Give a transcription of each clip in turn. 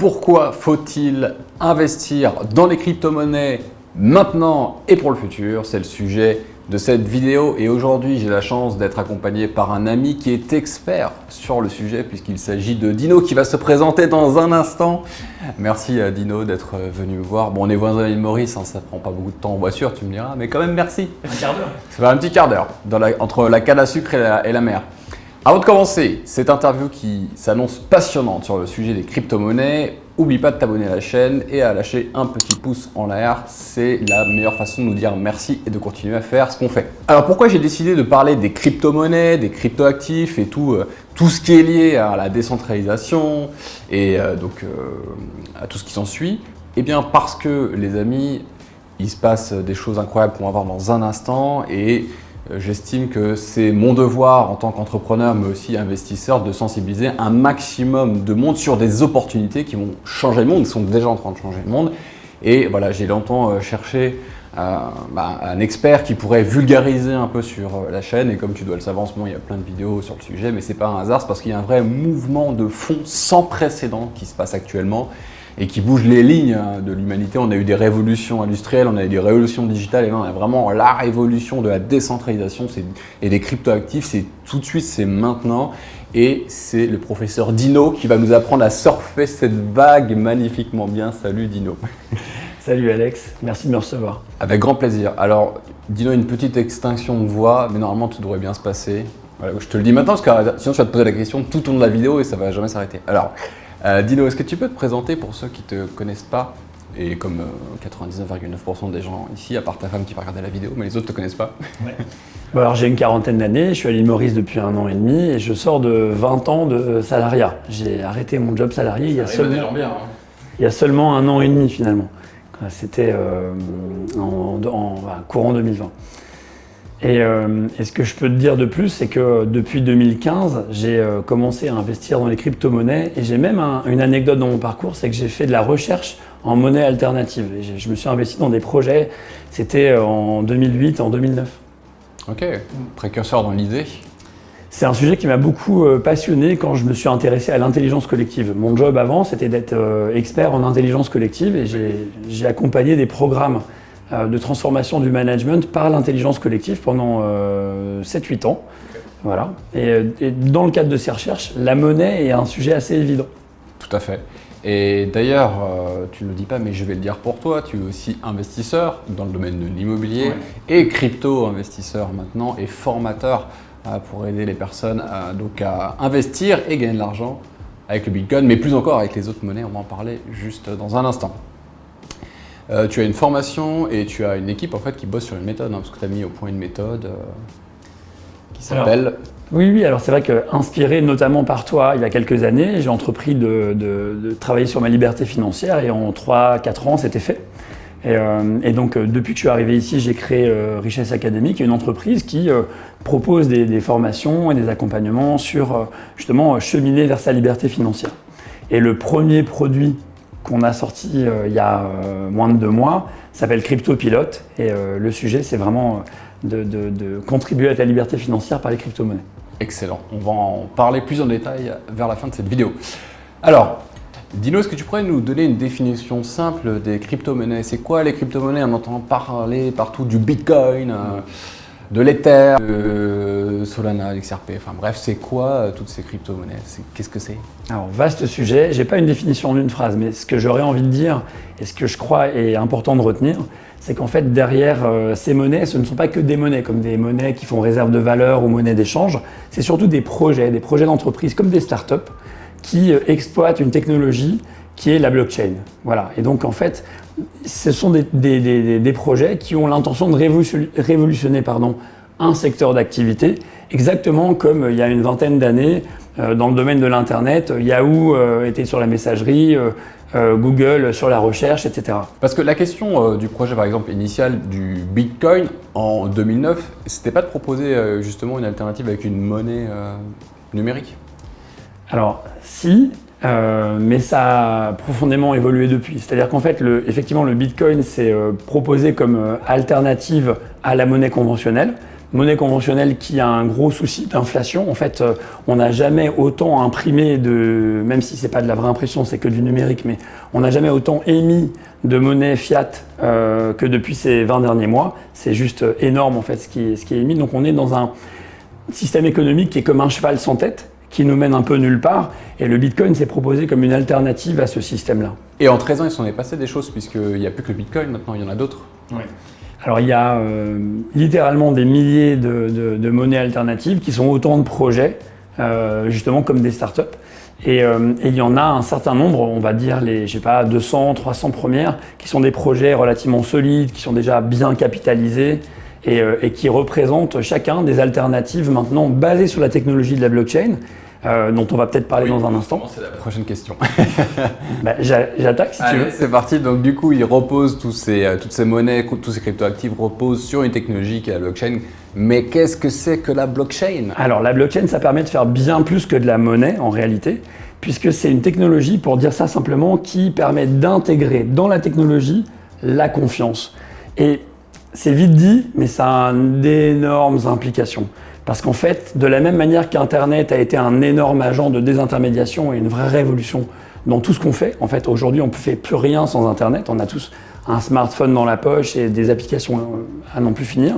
Pourquoi faut-il investir dans les crypto-monnaies maintenant et pour le futur? C'est le sujet de cette vidéo et aujourd'hui j'ai la chance d'être accompagné par un ami qui est expert sur le sujet puisqu'il s'agit de Dino qui va se présenter dans un instant. Merci à Dino d'être venu me voir. Bon, on est voisins à l'île Maurice, hein, ça prend pas beaucoup de temps en voiture, tu me diras, mais quand même merci. Un quart d'heure. Ça va un petit quart d'heure entre la canne à sucre et la mer. Avant de commencer cette interview qui s'annonce passionnante sur le sujet des crypto-monnaies, n'oublie pas de t'abonner à la chaîne et à lâcher un petit pouce en l'air. C'est la meilleure façon de nous dire merci et de continuer à faire ce qu'on fait. Alors pourquoi j'ai décidé de parler des crypto-monnaies, des crypto-actifs et tout ce qui est lié à la décentralisation et à tout ce qui s'ensuit? Eh bien parce que les amis, il se passe des choses incroyables qu'on va voir dans un instant et j'estime que c'est mon devoir en tant qu'entrepreneur mais aussi investisseur de sensibiliser un maximum de monde sur des opportunités qui vont changer le monde, qui sont déjà en train de changer le monde. Et voilà, j'ai longtemps cherché un expert qui pourrait vulgariser un peu sur la chaîne. Et comme tu dois le savoir, en ce moment, il y a plein de vidéos sur le sujet, mais c'est pas un hasard, c'est parce qu'il y a un vrai mouvement de fond sans précédent qui se passe actuellement et qui bouge les lignes de l'humanité. On a eu des révolutions industrielles, on a eu des révolutions digitales, et là on a vraiment la révolution de la décentralisation et des cryptoactifs. C'est tout de suite, c'est maintenant. Et c'est le professeur Dino qui va nous apprendre à surfer cette vague magnifiquement bien. Salut Dino. Salut Alex, merci de me recevoir. Avec grand plaisir. Alors Dino, une petite extinction de voix, mais normalement tout devrait bien se passer. Voilà, je te le dis maintenant parce que sinon tu vas te poser la question tout au long de la vidéo et ça va jamais s'arrêter. Alors, Dino, est-ce que tu peux te présenter pour ceux qui ne te connaissent pas? Et comme 99,9% des gens ici, à part ta femme qui va regarder la vidéo, mais les autres ne te connaissent pas. Ouais. Bon, alors j'ai une quarantaine d'années, je suis à l'île Maurice depuis 1 an et demi et je sors de 20 ans de salariat. J'ai arrêté mon job salarié il y a seulement 1 an et demi finalement. C'était courant 2020. Et ce que je peux te dire de plus, c'est que depuis 2015, j'ai commencé à investir dans les crypto-monnaies et j'ai même une anecdote dans mon parcours, c'est que j'ai fait de la recherche en monnaie alternative. Et je me suis investi dans des projets, c'était en 2008, en 2009. Ok, précurseur dans l'idée. C'est un sujet qui m'a beaucoup passionné quand je me suis intéressé à l'intelligence collective. Mon job avant, c'était d'être expert en intelligence collective et j'ai accompagné des programmes de transformation du management par l'intelligence collective pendant 7-8 ans. Okay. Voilà. Et dans le cadre de ces recherches, la monnaie est un sujet assez évident. Tout à fait. Et d'ailleurs, tu ne le dis pas, mais je vais le dire pour toi, tu es aussi investisseur dans le domaine de l'immobilier et crypto-investisseur maintenant et formateur pour aider les personnes à investir et gagner de l'argent avec le Bitcoin, mais plus encore avec les autres monnaies, on va en parler juste dans un instant. Tu as une formation et tu as une équipe en fait qui bosse sur une méthode, parce que tu as mis au point une méthode qui s'appelle… Oui, alors c'est vrai que inspiré notamment par toi il y a quelques années, j'ai entrepris de travailler sur ma liberté financière et en 3-4 ans c'était fait. Et donc depuis que je suis arrivé ici, j'ai créé Richesse Academy, qui est une entreprise qui propose des formations et des accompagnements sur justement cheminer vers sa liberté financière. Et le premier produit qu'on a sorti il y a moins de 2 mois, s'appelle Crypto Pilote et le sujet c'est vraiment de contribuer à ta liberté financière par les crypto-monnaies. Excellent, on va en parler plus en détail vers la fin de cette vidéo. Alors, Dino, est-ce que tu pourrais nous donner une définition simple des crypto-monnaies? C'est quoi les crypto-monnaies? On entend parler partout du Bitcoin, de l'Ether, de Solana, XRP, enfin bref, c'est quoi toutes ces crypto-monnaies? Qu'est-ce que c'est? Alors, vaste sujet, j'ai pas une définition en une phrase, mais ce que j'aurais envie de dire, et ce que je crois est important de retenir, c'est qu'en fait, derrière ces monnaies, ce ne sont pas que des monnaies, comme des monnaies qui font réserve de valeur ou monnaie d'échange, c'est surtout des projets d'entreprise, comme des startups, qui exploitent une technologie qui est la blockchain. Voilà. Et donc, en fait, ce sont des projets qui ont l'intention de révolutionner un secteur d'activité, exactement comme il y a une vingtaine d'années, dans le domaine de l'Internet, Yahoo était sur la messagerie, Google sur la recherche, etc. Parce que la question du projet, par exemple, initial du Bitcoin en 2009, c'était pas de proposer justement une alternative avec une monnaie numérique? Alors, si, mais ça a profondément évolué depuis. C'est-à-dire qu'en fait, effectivement, le Bitcoin s'est proposé comme alternative à la monnaie conventionnelle, monnaie conventionnelle qui a un gros souci d'inflation. En fait, on n'a jamais autant imprimé même si c'est pas de la vraie impression, c'est que du numérique, mais on n'a jamais autant émis de monnaie fiat que depuis ces 20 derniers mois. C'est juste énorme en fait ce qui est émis. Donc on est dans un système économique qui est comme un cheval sans tête, qui nous mène un peu nulle part. Et le Bitcoin s'est proposé comme une alternative à ce système-là. Et en 13 ans, il s'en est passé des choses, puisqu'il n'y a plus que le Bitcoin, maintenant il y en a d'autres. Ouais. Alors il y a littéralement des milliers de monnaies alternatives qui sont autant de projets, justement comme des startups. Et il y en a un certain nombre, on va dire les 200, 300 premières, qui sont des projets relativement solides, qui sont déjà bien capitalisés et qui représentent chacun des alternatives maintenant basées sur la technologie de la blockchain, dont on va peut-être parler dans un instant. C'est la prochaine question. J'attaque si tu veux. C'est parti. Donc du coup, ils reposent toutes ces monnaies, tous ces cryptoactifs reposent sur une technologie qui est la blockchain. Mais qu'est-ce que c'est que la blockchain? Alors la blockchain, ça permet de faire bien plus que de la monnaie en réalité, puisque c'est une technologie, pour dire ça simplement, qui permet d'intégrer dans la technologie la confiance. Et c'est vite dit, mais ça a d'énormes implications. Parce qu'en fait, de la même manière qu'Internet a été un énorme agent de désintermédiation et une vraie révolution dans tout ce qu'on fait, en fait, aujourd'hui, on ne fait plus rien sans Internet. On a tous un smartphone dans la poche et des applications à n'en plus finir.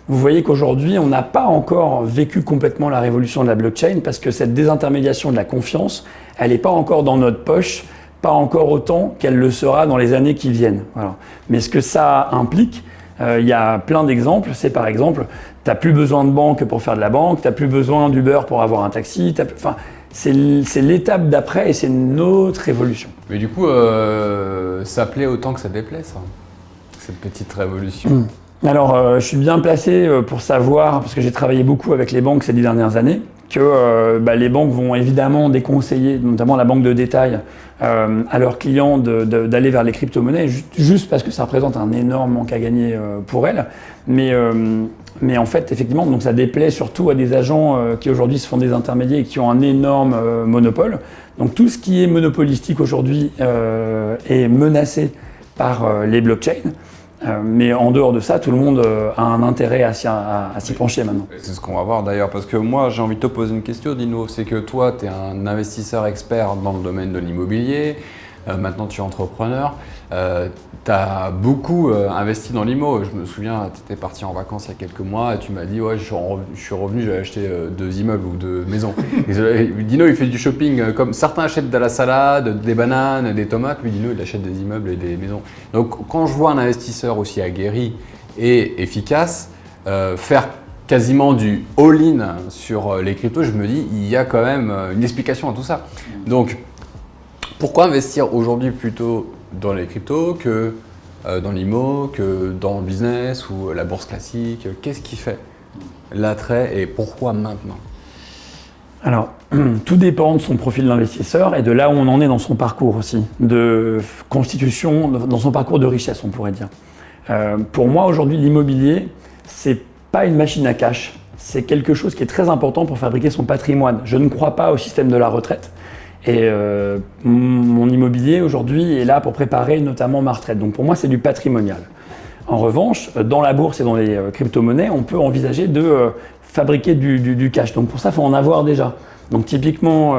Vous voyez qu'aujourd'hui, on n'a pas encore vécu complètement la révolution de la blockchain parce que cette désintermédiation de la confiance, elle n'est pas encore dans notre poche, pas encore autant qu'elle le sera dans les années qui viennent. Voilà. Mais ce que ça implique, il y a plein d'exemples. C'est par exemple, tu n'as plus besoin de banque pour faire de la banque, tu n'as plus besoin d'Uber pour avoir un taxi. C'est l'étape d'après et c'est une autre évolution. Mais du coup, ça plaît autant que ça déplaît, ça, cette petite révolution. Alors, je suis bien placé pour savoir, parce que j'ai travaillé beaucoup avec les banques ces 10 dernières années, que les banques vont évidemment déconseiller, notamment la banque de détail, à leurs clients d'aller vers les crypto-monnaies, juste parce que ça représente un énorme manque à gagner pour elles. Mais en fait, effectivement, donc ça déplaît surtout à des agents qui aujourd'hui se font des intermédiaires et qui ont un énorme monopole. Donc tout ce qui est monopolistique aujourd'hui est menacé par les blockchains. Mais en dehors de ça, tout le monde a un intérêt à s'y pencher maintenant. C'est ce qu'on va voir d'ailleurs, parce que moi j'ai envie de te poser une question, Dino. C'est que toi, tu es un investisseur expert dans le domaine de l'immobilier, maintenant tu es entrepreneur, tu as beaucoup investi dans l'immo. Je me souviens, tu étais parti en vacances il y a quelques mois et tu m'as dit ouais, je suis revenu, j'ai acheté 2 immeubles ou 2 maisons. Dino, il fait du shopping, comme certains achètent de la salade, des bananes, des tomates, lui Dino il achète des immeubles et des maisons. Donc quand je vois un investisseur aussi aguerri et efficace faire quasiment du all-in sur les cryptos, je me dis il y a quand même une explication à tout ça. Donc pourquoi investir aujourd'hui plutôt dans les cryptos que dans l'IMO, que dans le business ou la bourse classique? Qu'est-ce qui fait l'attrait et pourquoi maintenant? Alors, tout dépend de son profil d'investisseur et de là où on en est dans son parcours aussi, de constitution, dans son parcours de richesse, on pourrait dire. Pour moi, aujourd'hui, l'immobilier, c'est pas une machine à cash. C'est quelque chose qui est très important pour fabriquer son patrimoine. Je ne crois pas au système de la retraite. Et mon immobilier aujourd'hui est là pour préparer notamment ma retraite. Donc pour moi, c'est du patrimonial. En revanche, dans la bourse et dans les crypto-monnaies, on peut envisager de fabriquer du cash. Donc pour ça, il faut en avoir déjà. Donc typiquement,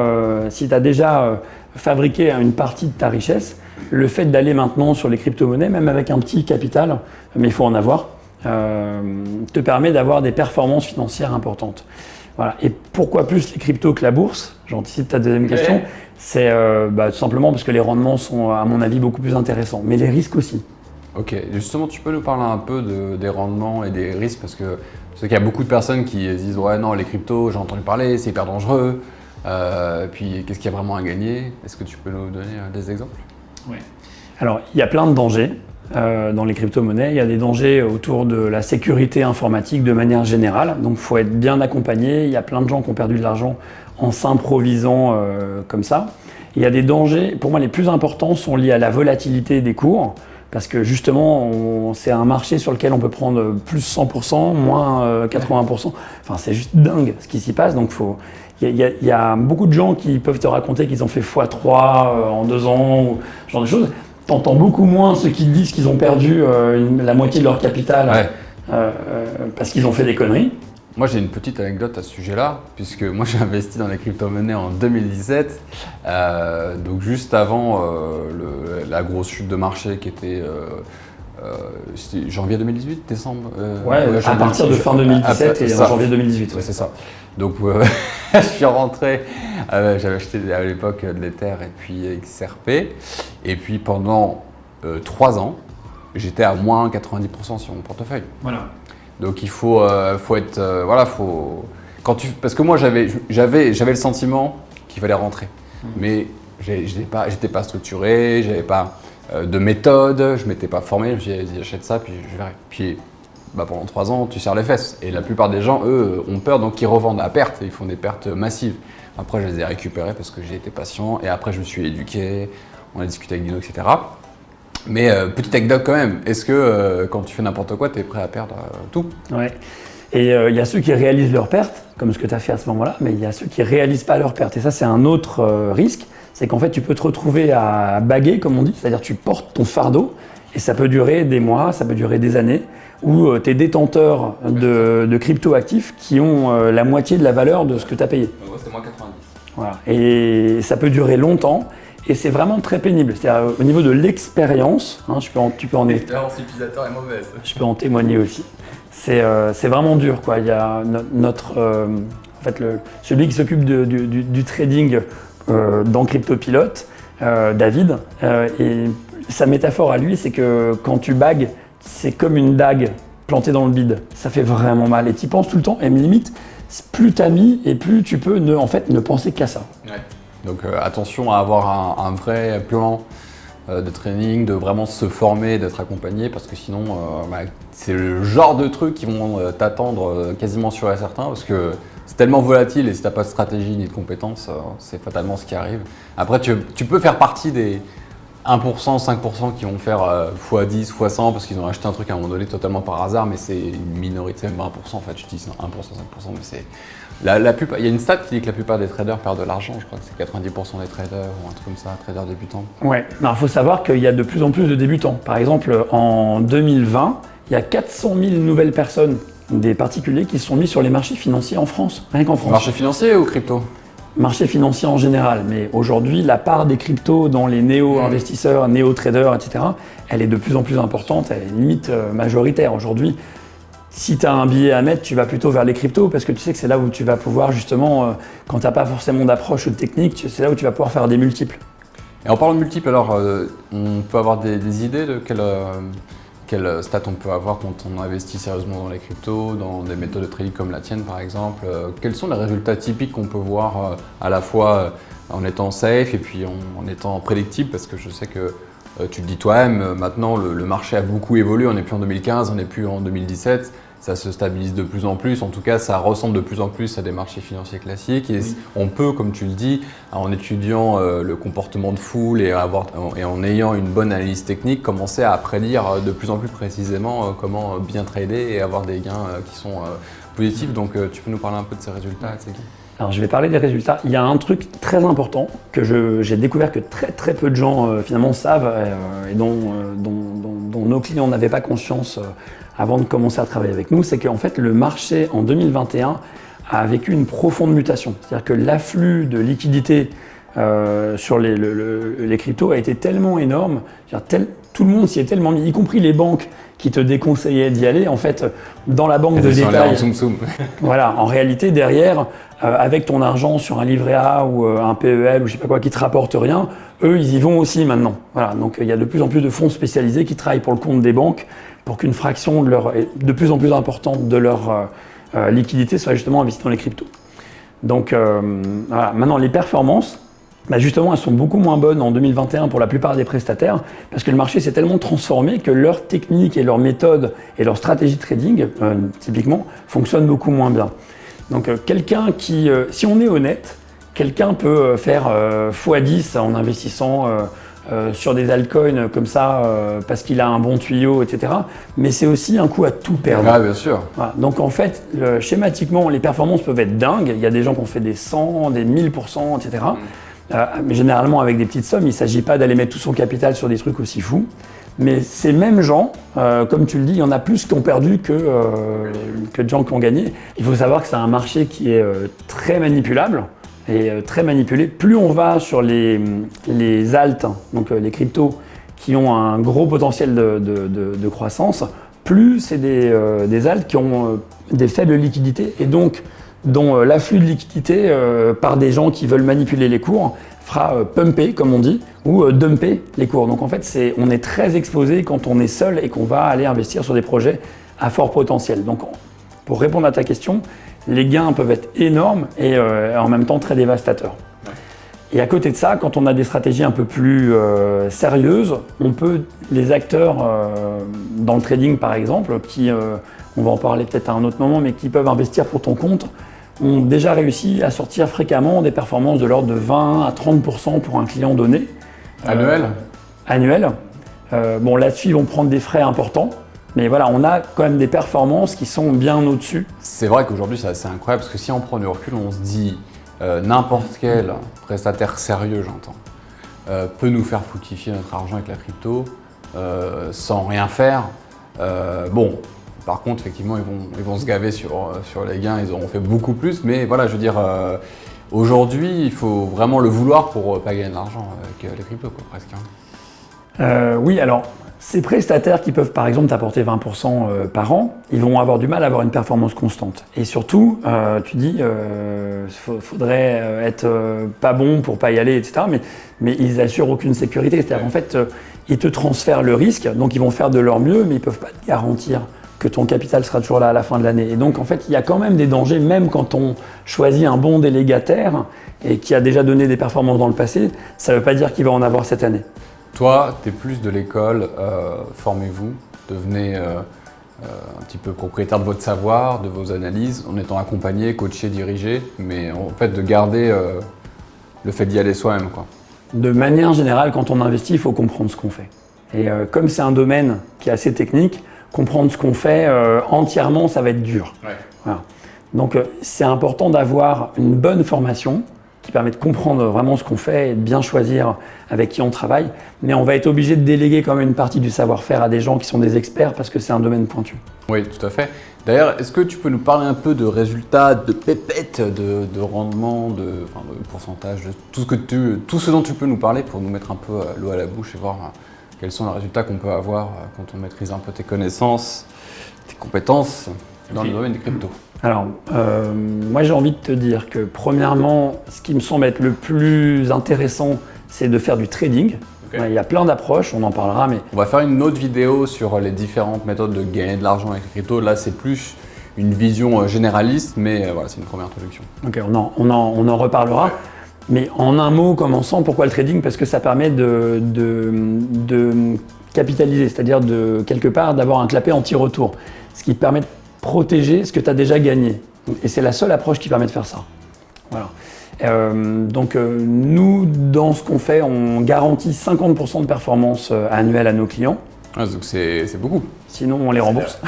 si tu as déjà fabriqué une partie de ta richesse, le fait d'aller maintenant sur les crypto-monnaies, même avec un petit capital, mais il faut en avoir, te permet d'avoir des performances financières importantes. Voilà. Et pourquoi plus les cryptos que la bourse? J'anticipe ta deuxième question. C'est tout simplement parce que les rendements sont, à mon avis, beaucoup plus intéressants. Mais les risques aussi. Ok, justement, tu peux nous parler un peu des rendements et des risques parce que je sais qu'il y a beaucoup de personnes qui disent ouais non, les cryptos, j'ai entendu parler, c'est hyper dangereux. Puis qu'est-ce qu'il y a vraiment à gagner? Est-ce que tu peux nous donner des exemples? Oui. Alors, il y a plein de dangers. Dans les crypto-monnaies, il y a des dangers autour de la sécurité informatique de manière générale, donc il faut être bien accompagné. Il y a plein de gens qui ont perdu de l'argent en s'improvisant comme ça. Il y a des dangers, pour moi les plus importants sont liés à la volatilité des cours, parce que justement c'est un marché sur lequel on peut prendre plus 100%, moins 80%, enfin c'est juste dingue ce qui s'y passe, donc il y a beaucoup de gens qui peuvent te raconter qu'ils ont fait x3 en 2 ans, ou ce genre de choses. T'entends beaucoup moins ceux qui disent qu'ils ont perdu la moitié de leur capital parce qu'ils ont fait des conneries. Moi, j'ai une petite anecdote à ce sujet-là, puisque moi, j'ai investi dans les crypto-monnaies en 2017, donc juste avant la grosse chute de marché qui était c'était janvier 2018, décembre à partir de fin 2017 et en janvier 2018. Ouais, c'est ça. Donc, je suis rentré, j'avais acheté à l'époque de l'Ether et puis XRP, et puis pendant 3 ans, j'étais à moins 90% sur mon portefeuille. Voilà. Donc il faut être parce que moi j'avais le sentiment qu'il fallait rentrer, mais j'étais pas structuré, j'avais pas de méthode, je m'étais pas formé, je me suis dit vas-y, j'achète ça puis je verrai. Puis pendant 3 ans tu serres les fesses et la plupart des gens eux ont peur donc ils revendent à perte, ils font des pertes massives. Après je les ai récupérés parce que j'ai été patient et après je me suis éduqué, on a discuté avec Dino, etc. Mais petite anecdote quand même, est-ce que quand tu fais n'importe quoi, tu es prêt à perdre tout? Ouais. Et il y a ceux qui réalisent leurs pertes, comme ce que tu as fait à ce moment-là, mais il y a ceux qui ne réalisent pas leurs pertes. Et ça, c'est un autre risque, c'est qu'en fait, tu peux te retrouver à baguer, comme on dit, c'est-à-dire tu portes ton fardeau, et ça peut durer des mois, ça peut durer des années, où tu es détenteur de crypto-actifs qui ont la moitié de la valeur de ce que tu as payé. Moi, c'était moins 90. Voilà. Et ça peut durer longtemps. Et c'est vraiment très pénible. C'est-à-dire au niveau de l'expérience, L'expérience utilisateur est mauvaise. Je peux en témoigner aussi. C'est vraiment dur, quoi. Il y a celui qui s'occupe du trading dans CryptoPilote, David, et sa métaphore à lui, c'est que quand tu bagues, c'est comme une dague plantée dans le bide. Ça fait vraiment mal. Et tu y penses tout le temps. Et limite, plus t'as mis et plus tu peux ne penser qu'à ça. Ouais. Donc attention à avoir un vrai plan de training, de vraiment se former, d'être accompagné, parce que sinon c'est le genre de trucs qui vont t'attendre quasiment sûr et certain, parce que c'est tellement volatile et si tu n'as pas de stratégie ni de compétences, c'est fatalement ce qui arrive. Après tu peux faire partie des 1%, 5% qui vont faire x10, x100 parce qu'ils ont acheté un truc à un moment donné totalement par hasard, mais c'est une minorité, même 1% en fait, je dis 1%, 5%, mais c'est... il y a une stat qui dit que la plupart des traders perdent de l'argent, je crois que c'est 90% des traders ou un truc comme ça, traders débutants. Ouais, il faut savoir qu'il y a de plus en plus de débutants. Par exemple, en 2020, il y a 400 000 nouvelles personnes, des particuliers, qui se sont mis sur les marchés financiers en France, rien qu'en France. Marché financier ou crypto? Marché financier en général, mais aujourd'hui, la part des cryptos dans les néo-investisseurs, néo-traders, etc., elle est de plus en plus importante, elle est limite majoritaire aujourd'hui. Si tu as un billet à mettre, tu vas plutôt vers les cryptos parce que tu sais que c'est là où tu vas pouvoir justement, quand tu n'as pas forcément d'approche ou de technique, c'est là où tu vas pouvoir faire des multiples. Et en parlant de multiples, alors on peut avoir des idées de quelle stat on peut avoir quand on investit sérieusement dans les cryptos, dans des méthodes de trading comme la tienne par exemple. Quels sont les résultats typiques qu'on peut voir à la fois en étant safe et puis en étant prédictible, parce que je sais que tu le dis toi-même, maintenant le marché a beaucoup évolué, on n'est plus en 2015, on n'est plus en 2017, ça se stabilise de plus en plus, en tout cas ça ressemble de plus en plus à des marchés financiers classiques et on peut, comme tu le dis, en étudiant le comportement de foule et en ayant une bonne analyse technique, commencer à prédire de plus en plus précisément comment bien trader et avoir des gains qui sont positifs. Donc tu peux nous parler un peu de ces résultats, Tsegui? Alors je vais parler des résultats. Il y a un truc très important que j'ai découvert que très peu de gens finalement savent et dont nos clients n'avaient pas conscience avant de commencer à travailler avec nous, c'est qu'en fait le marché en 2021 a vécu une profonde mutation. C'est-à-dire que l'afflux de liquidités sur les cryptos a été tellement énorme, tout le monde s'y est tellement mis, y compris les banques qui te déconseillaient d'y aller. En fait, dans la banque de détail, voilà, en réalité derrière, avec ton argent sur un livret A ou un PEL ou je sais pas quoi qui te rapporte rien, eux ils y vont aussi maintenant. Voilà, donc il y a de plus en plus de fonds spécialisés qui travaillent pour le compte des banques pour qu'une fraction de plus en plus importante de leur liquidité soit justement investie dans les cryptos. Donc voilà, maintenant les performances, justement, elles sont beaucoup moins bonnes en 2021 pour la plupart des prestataires parce que le marché s'est tellement transformé que leurs techniques et leurs méthodes et leur stratégie de trading, typiquement, fonctionnent beaucoup moins bien. Donc, si on est honnête, quelqu'un peut faire x10 en investissant sur des altcoins comme ça parce qu'il a un bon tuyau, etc. Mais c'est aussi un coup à tout perdre. Ah, bien sûr. Voilà. Donc en fait, schématiquement, les performances peuvent être dingues. Il y a des gens qui ont fait des 100, des 1000%, etc. Mais généralement avec des petites sommes, il ne s'agit pas d'aller mettre tout son capital sur des trucs aussi fous. Mais ces mêmes gens, comme tu le dis, il y en a plus qui ont perdu que de gens qui ont gagné. Il faut savoir que c'est un marché qui est très manipulable et très manipulé. Plus on va sur les alts, donc les cryptos, qui ont un gros potentiel de croissance, plus c'est des alts qui ont des faibles liquidités et donc dont l'afflux de liquidités par des gens qui veulent manipuler les cours fera pumper, comme on dit, ou dumper les cours. Donc en fait, on est très exposé quand on est seul et qu'on va aller investir sur des projets à fort potentiel. Donc pour répondre à ta question, les gains peuvent être énormes et en même temps très dévastateurs. Et à côté de ça, quand on a des stratégies un peu plus sérieuses, les acteurs dans le trading par exemple, qui, on va en parler peut-être à un autre moment, mais qui peuvent investir pour ton compte, ont déjà réussi à sortir fréquemment des performances de l'ordre de 20 à 30% pour un client donné. Annuel. Bon, là-dessus, ils vont prendre des frais importants. Mais voilà, on a quand même des performances qui sont bien au-dessus. C'est vrai qu'aujourd'hui, c'est assez incroyable parce que si on prend du recul, on se dit n'importe quel prestataire sérieux, j'entends, peut nous faire fructifier notre argent avec la crypto sans rien faire. Bon, par contre, effectivement, ils vont se gaver sur les gains, ils auront fait beaucoup plus. Mais voilà, je veux dire, aujourd'hui, il faut vraiment le vouloir pour pas gagner de l'argent avec les cryptos, quoi, presque. Oui, alors, ces prestataires qui peuvent par exemple t'apporter 20% par an, ils vont avoir du mal à avoir une performance constante. Et surtout, tu dis, faudrait être pas bon pour pas y aller, etc. Mais ils assurent aucune sécurité. C'est-à-dire qu'en fait, ils te transfèrent le risque, donc ils vont faire de leur mieux, mais ils peuvent pas te garantir que ton capital sera toujours là à la fin de l'année. Et donc en fait, il y a quand même des dangers, même quand on choisit un bon délégataire et qui a déjà donné des performances dans le passé, ça ne veut pas dire qu'il va en avoir cette année. Toi, tu es plus de l'école, formez-vous, devenez un petit peu propriétaire de votre savoir, de vos analyses, en étant accompagné, coaché, dirigé, mais en fait de garder le fait d'y aller soi-même, quoi. De manière générale, quand on investit, il faut comprendre ce qu'on fait. Et comme c'est un domaine qui est assez technique, comprendre ce qu'on fait entièrement, ça va être dur. Ouais. Voilà. Donc c'est important d'avoir une bonne formation qui permet de comprendre vraiment ce qu'on fait et de bien choisir avec qui on travaille. Mais on va être obligé de déléguer quand même une partie du savoir-faire à des gens qui sont des experts parce que c'est un domaine pointu. Oui, tout à fait. D'ailleurs, est-ce que tu peux nous parler un peu de résultats, de pépettes, de rendement, de pourcentage, de tout ce dont tu peux nous parler pour nous mettre un peu l'eau à la bouche et voir quels sont les résultats qu'on peut avoir quand on maîtrise un peu tes connaissances, tes compétences dans le domaine des cryptos? Alors, moi j'ai envie de te dire que premièrement, ce qui me semble être le plus intéressant, c'est de faire du trading. Okay. Il y a plein d'approches, on en parlera, mais... On va faire une autre vidéo sur les différentes méthodes de gagner de l'argent avec les cryptos. Là, c'est plus une vision généraliste, mais voilà, c'est une première introduction. Ok, on en reparlera. Ouais. Mais en un mot, commençant, pourquoi le trading? Parce que ça permet de capitaliser, c'est-à-dire de quelque part d'avoir un clapet anti-retour, ce qui permet de protéger ce que tu as déjà gagné. Et c'est la seule approche qui permet de faire ça. Voilà. Nous, dans ce qu'on fait, on garantit 50% de performance annuelle à nos clients. Ah, donc c'est beaucoup. Sinon, on les rembourse.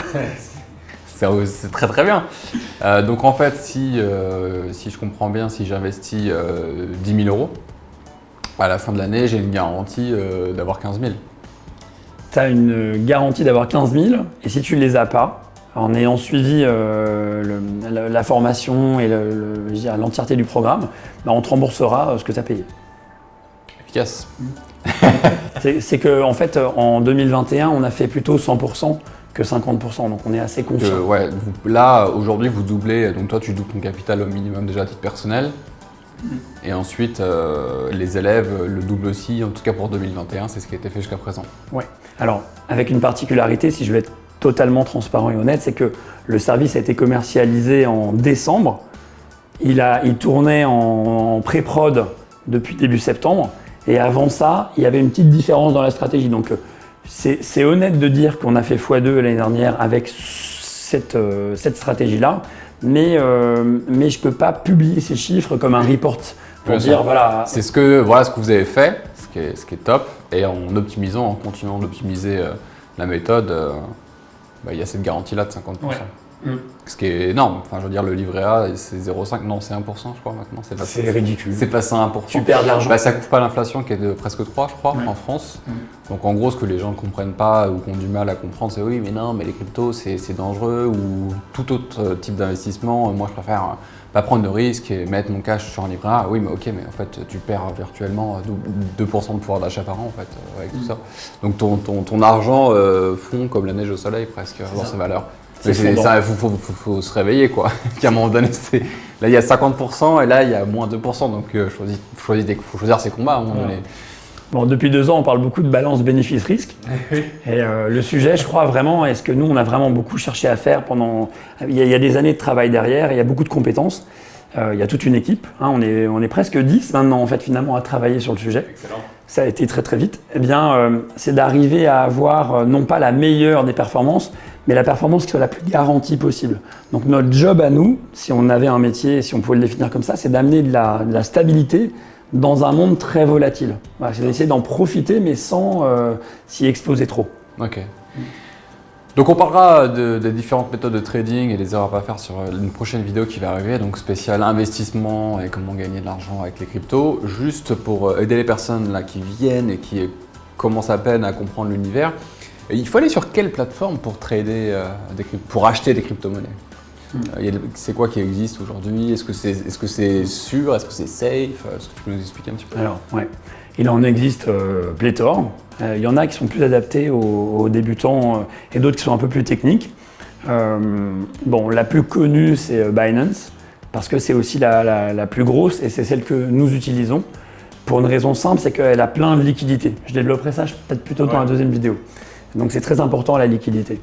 C'est très très bien. Donc en fait, si je comprends bien, si j'investis 10 000 €, à la fin de l'année, j'ai une garantie d'avoir 15 000. Tu as une garantie d'avoir 15 000 et si tu ne les as pas, en ayant suivi la formation et l'entièreté du programme, on te remboursera ce que tu as payé. Efficace. C'est qu'en fait, en 2021, on a fait plutôt 100% que 50%, donc on est assez confiant. Ouais, là, aujourd'hui, vous doublez, donc toi, tu doubles ton capital au minimum déjà à titre personnel. Et ensuite, les élèves le doublent aussi, en tout cas pour 2021, c'est ce qui a été fait jusqu'à présent. Ouais. Alors, avec une particularité, si je vais être totalement transparent et honnête, c'est que le service a été commercialisé en décembre. Il tournait en pré-prod depuis début septembre. Et avant ça, il y avait une petite différence dans la stratégie. Donc, c'est honnête de dire qu'on a fait x2 l'année dernière avec cette stratégie-là. Mais je ne peux pas publier ces chiffres comme un report pour dire voilà. C'est ce que vous avez fait, ce qui est top. Et en continuant d'optimiser la méthode, il y a cette garantie-là de 50%. Ouais. Ce qui est énorme. Enfin, je veux dire, le livret A, c'est 0,5, non, c'est 1%, je crois, maintenant. C'est ridicule. C'est passé à 1%. Tu perds de l'argent. Ça couvre pas l'inflation qui est de presque 3, je crois, en France. Donc, en gros, ce que les gens ne comprennent pas ou qui ont du mal à comprendre, c'est oui, mais non, mais les cryptos, c'est dangereux ou tout autre type d'investissement. Moi, je préfère pas prendre de risques et mettre mon cash sur un livret A. Oui, mais ok, mais en fait, tu perds virtuellement 2% de pouvoir d'achat par an, en fait, avec tout ça. Donc, ton argent fond comme la neige au soleil, presque, dans sa valeur. Mais il faut se réveiller, quoi. Qu'à un moment donné, là, il y a 50% et là, il y a moins 2%. Donc, il faut choisir ses combats à un moment donné. Bon, depuis 2 ans, on parle beaucoup de balance bénéfice-risque. Et le sujet, je crois vraiment, est-ce que nous, on a vraiment beaucoup cherché à faire pendant… Il y a des années de travail derrière, il y a beaucoup de compétences. Il y a toute une équipe. On est presque 10 maintenant, en fait, finalement, à travailler sur le sujet. Excellent. Ça a été très, très vite. Eh bien, c'est d'arriver à avoir non pas la meilleure des performances, mais la performance qui soit la plus garantie possible. Donc, notre job à nous, si on avait un métier, si on pouvait le définir comme ça, c'est d'amener de la stabilité dans un monde très volatile. Voilà, c'est d'essayer d'en profiter, mais sans s'y exposer trop. Ok. Donc on parlera des différentes méthodes de trading et des erreurs à pas faire sur une prochaine vidéo qui va arriver, donc spécial investissement et comment gagner de l'argent avec les cryptos. Juste pour aider les personnes là qui viennent et qui commencent à peine à comprendre l'univers, il faut aller sur quelle plateforme pour trader, pour acheter des crypto-monnaies? C'est quoi qui existe aujourd'hui? Est-ce que c'est sûr? Est-ce que c'est safe? Est-ce que tu peux nous expliquer un petit peu? Alors, ouais. Il en existe pléthore. Il y en a qui sont plus adaptés aux débutants et d'autres qui sont un peu plus techniques. Bon, la plus connue, c'est Binance, parce que c'est aussi la plus grosse et c'est celle que nous utilisons. Pour une raison simple, c'est qu'elle a plein de liquidités. Je développerai ça peut-être plutôt dans la deuxième vidéo. Donc c'est très important la liquidité.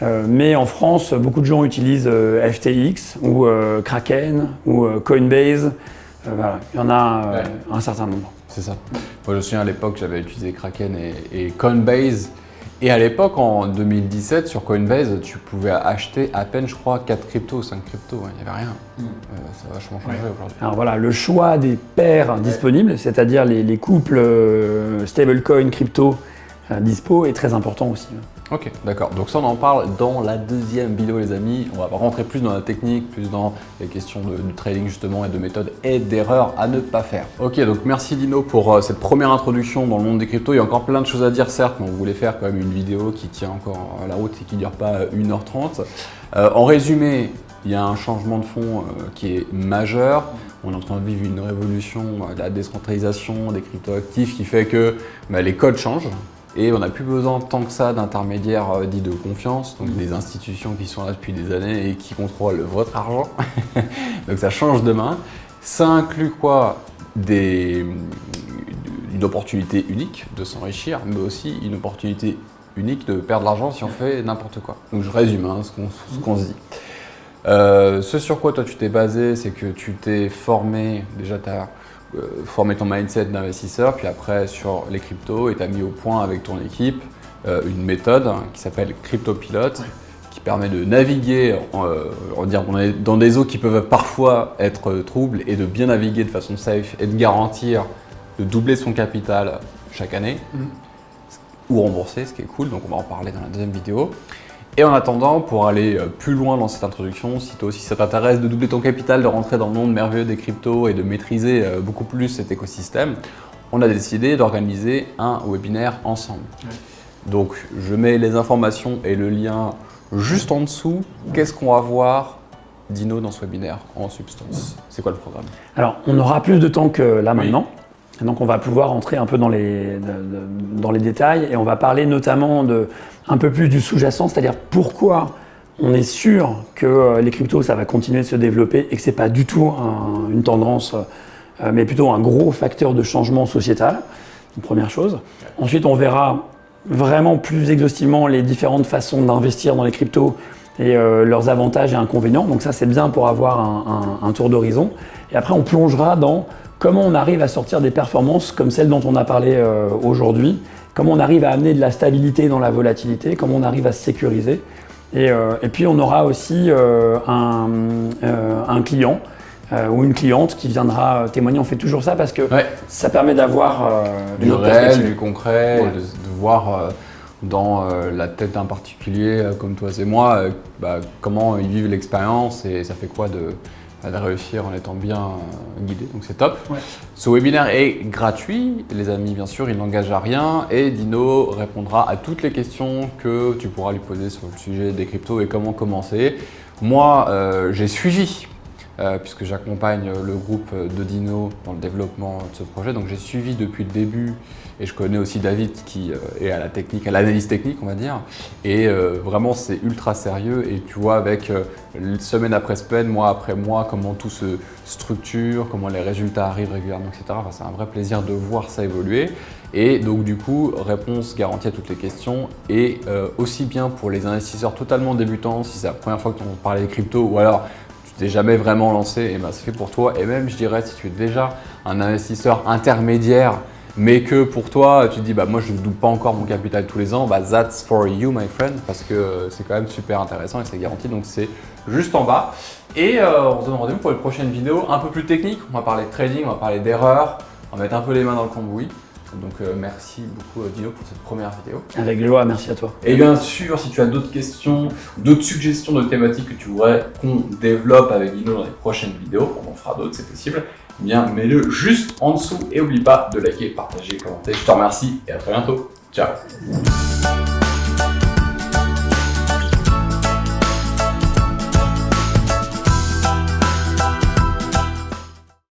Mais en France, beaucoup de gens utilisent FTX ou Kraken ou Coinbase. Voilà, il y en a un certain nombre. C'est ça. Moi, je me souviens à l'époque, j'avais utilisé Kraken et Coinbase. Et à l'époque, en 2017, sur Coinbase, tu pouvais acheter à peine, je crois, 4 cryptos, 5 cryptos. Il n'y avait rien. Ça a vachement changé aujourd'hui. Alors voilà, le choix des paires disponibles, c'est-à-dire les couples stablecoin crypto dispo, est très important aussi. Ok, d'accord. Donc ça, on en parle dans la deuxième vidéo, les amis. On va rentrer plus dans la technique, plus dans les questions de trading justement et de méthodes et d'erreurs à ne pas faire. Ok, donc merci Dino pour cette première introduction dans le monde des cryptos. Il y a encore plein de choses à dire, certes, mais on voulait faire quand même une vidéo qui tient encore la route et qui ne dure pas 1h30. En résumé, il y a un changement de fond qui est majeur. On est en train de vivre une révolution de la décentralisation des cryptoactifs qui fait que les codes changent. Et on n'a plus besoin tant que ça d'intermédiaires dits de confiance, donc des institutions qui sont là depuis des années et qui contrôlent votre argent. Donc ça change de main. Ça inclut quoi? Une opportunité unique de s'enrichir, mais aussi une opportunité unique de perdre de l'argent si on fait n'importe quoi. Donc je résume ce qu'on se dit. Ce sur quoi toi tu t'es basé, c'est que tu t'es formé, déjà tu as formé ton mindset d'investisseur, puis après sur les cryptos et tu as mis au point avec ton équipe une méthode qui s'appelle CryptoPilot, qui permet de naviguer dans des eaux qui peuvent parfois être troubles et de bien naviguer de façon safe et de garantir de doubler son capital chaque année ou rembourser, ce qui est cool, donc on va en parler dans la deuxième vidéo. Et en attendant, pour aller plus loin dans cette introduction, si toi aussi ça t'intéresse de doubler ton capital, de rentrer dans le monde merveilleux des cryptos et de maîtriser beaucoup plus cet écosystème, on a décidé d'organiser un webinaire ensemble. Donc je mets les informations et le lien juste en dessous. Qu'est-ce qu'on va voir, Dino, dans ce webinaire en substance? C'est quoi le programme? Alors, on aura plus de temps que là maintenant. Donc on va pouvoir entrer un peu dans les détails et on va parler notamment un peu plus du sous-jacent, c'est-à-dire pourquoi on est sûr que les cryptos ça va continuer de se développer et que c'est pas du tout une tendance, mais plutôt un gros facteur de changement sociétal, une première chose. Ensuite on verra vraiment plus exhaustivement les différentes façons d'investir dans les cryptos et leurs avantages et inconvénients. Donc ça c'est bien pour avoir un tour d'horizon. Et après on plongera dans comment on arrive à sortir des performances comme celles dont on a parlé aujourd'hui, comment on arrive à amener de la stabilité dans la volatilité, comment on arrive à se sécuriser. Et puis on aura aussi un client ou une cliente qui viendra témoigner. On fait toujours ça parce que ça permet d'avoir du réel, du concret, de voir dans la tête d'un particulier comme toi et moi, comment ils vivent l'expérience et ça fait quoi de réussir en étant bien guidé, donc c'est top. Ouais. Ce webinaire est gratuit, les amis, bien sûr, il n'engage à rien et Dino répondra à toutes les questions que tu pourras lui poser sur le sujet des cryptos et comment commencer. Moi, j'ai suivi, puisque j'accompagne le groupe de Dino dans le développement de ce projet, donc j'ai suivi depuis le début et je connais aussi David qui est à la technique, à l'analyse technique, on va dire, et vraiment c'est ultra sérieux et tu vois avec semaine après semaine, mois après mois, comment tout se structure, comment les résultats arrivent régulièrement, etc. Enfin, c'est un vrai plaisir de voir ça évoluer. Et donc du coup, réponse garantie à toutes les questions et aussi bien pour les investisseurs totalement débutants, si c'est la première fois que tu entends parler des cryptos ou alors tu t'es jamais vraiment lancé, et c'est fait pour toi. Et même je dirais si tu es déjà un investisseur intermédiaire mais que pour toi, tu te dis moi je ne double pas encore mon capital tous les ans, that's for you my friend, parce que c'est quand même super intéressant et c'est garanti, donc c'est juste en bas. Et on se donne rendez-vous pour les prochaines vidéos un peu plus techniques, on va parler de trading, on va parler d'erreurs, on va mettre un peu les mains dans le cambouis. Donc merci beaucoup Dino pour cette première vidéo. Avec joie, merci à toi. Et bien sûr, si tu as d'autres questions, d'autres suggestions de thématiques que tu voudrais qu'on développe avec Dino dans les prochaines vidéos, on en fera d'autres, c'est possible, eh bien mets-le juste en dessous et n'oublie pas de liker, partager, commenter. Je te remercie et à très bientôt. Ciao.